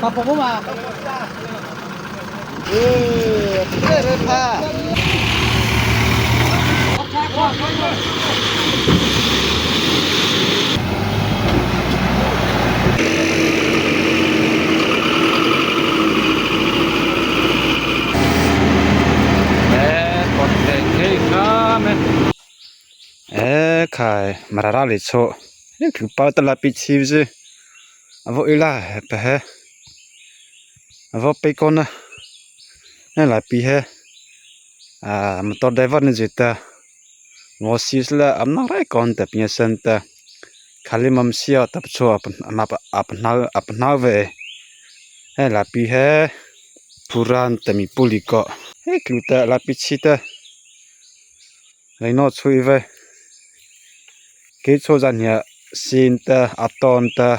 Papaguma. Repa. Kai mararali so ku pautala pichive avo ila pe avo pe kona la pi he motor driver ne jeta ngosisla amna rai kon ta piasan ta khali mamsia tap cho apna ve la pi he puran tami puliko he kluta la pichita Reino chuive ke chozania sinta atonta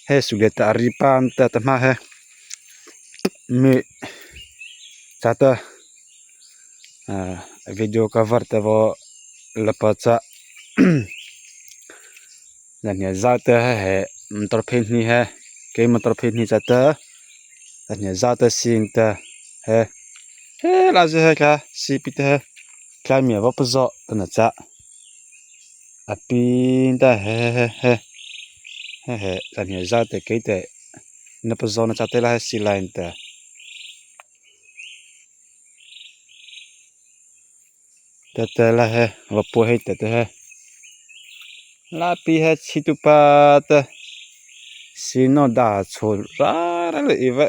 he sugeta ripanta tama he me chata video cover tavo lapacha dania zata he motor phen ni he ke motor phen ni chata dania zata sinta he la je he ka sipita he klamia vapazo tana cha apinda he dania zata keite na pazona chata la silenta tatela he vapo he tata he la pi he chitupat sino da chora le ive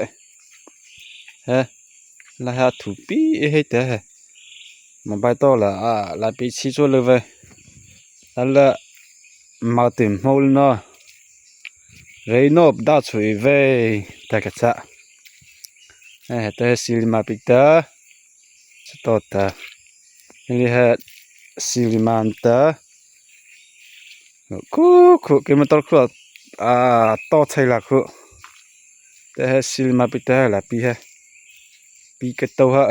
he la ha thupi he te he mobile to la pi chi cho le ve la mountain mol no Reino da chui ve ta ka cha te silma pita tota ini he silimanta ku ke motor ku to chai la ku te he silma pita la pi he pi ke to ha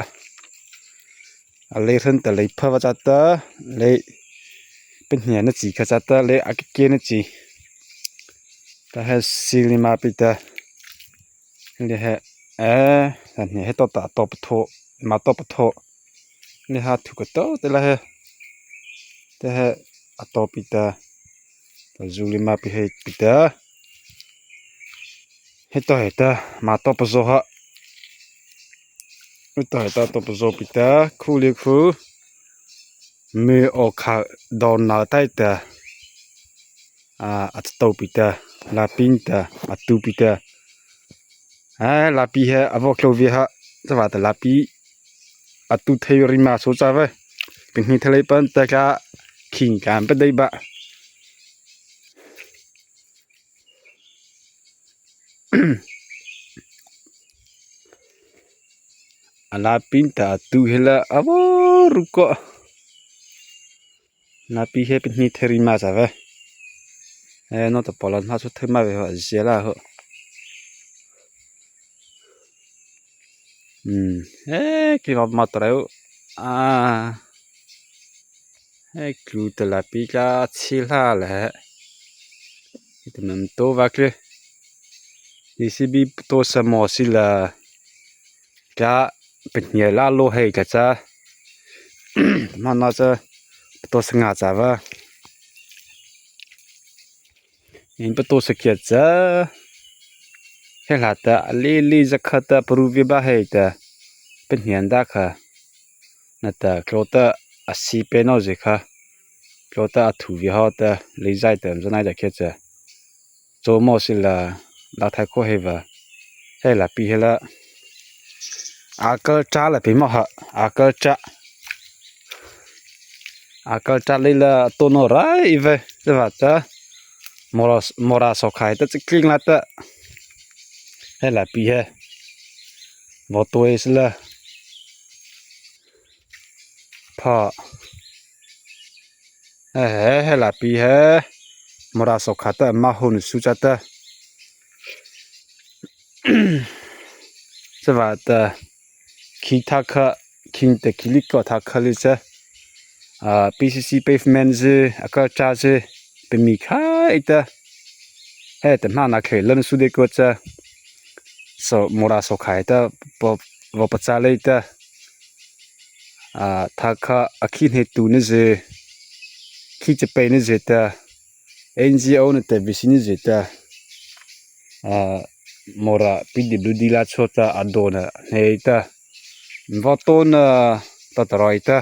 le ran ta le pha wa cha ta le pen nya na chi kha cha ta le a ke na chi ta he silma pita ni he ni he to ta to ptho ma to ptho ni ha thu ko to te la he te he atopita to zulima pi he pita Heta ma to pazo ha heta to pazo pita khuli khu me o kha don na tai ta at to pita la pinta atu pita la pi he avo klovi ha sawa ta la pi atu theory ma so cha ve pin ni thlei pan ta ka khing kan pa dei ba ala pinta tu hela avo ruko na pi he pin ni theory ma sa ve no to polan ma so thema ve ha zela ho che va matreu cluta la pica chila le item to va que ici bi to samo sila ka penya la lo he ka cha mana cha to snga cha va in to sakya cha helata li zakhata pruvi ba he ta penyan da kha nata klota asi peno je kha klota thu vi ha ta le zai tem zanai da khe cha zo mo sila la thai ko he va he la pi he la akal cha la pi mo ha akal cha le la to no rai ve va ta mora so khai ta kling la ta he la pi he vo to is la pha he la pi he mora so khata ma hun su cha ta va ta ki tha kha king te kilik ko tha khali cha PCC pavement je akal cha je pe mi khai ta he ta na na khe lan su de ko cha so mora so khai ta bo pacha le ta tha kha akhin he tu ne je khi che pe ne je ta NGO ne te bisini je ta mora PWD la chota adona neita votona tatroita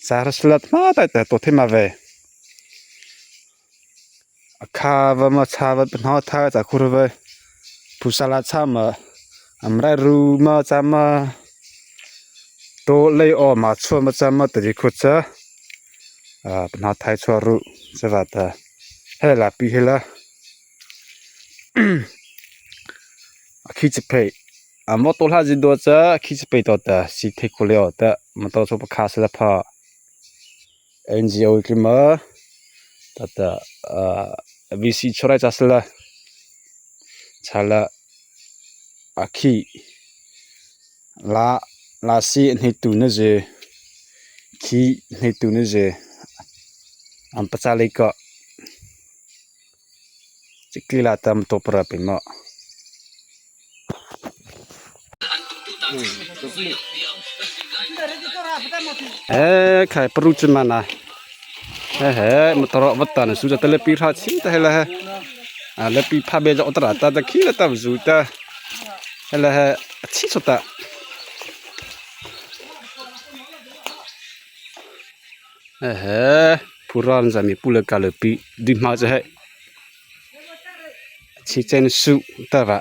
saraslat ma ta to thema ve akava ma chawa bna tha ta khurve pusala chama amra ru ma chama to le o ma chwa ma chama tri khucha bna thai chwa ru chawata hela pi hela khi che pe mo to la ji do cha khi che pe to ta si the ko le ta ma to so pa khas la pha NGO ki ma ta ta VC chora cha sala chala akhi la si ni tu ne je khi ni tu ne je am pa cha le ka chikli la tam to pra pe ma khai pru chmana motoro watan su ta le pi tha chi ta hela le pi pha be jo tra ta khi la ta zu ta hela chi chota puran jami pula ka le pi di ma je hai chi chen su ta va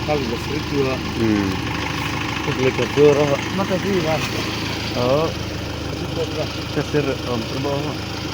Kali le fritura. Porque le captura. Ma che viva. Oh. Che ser trabajo.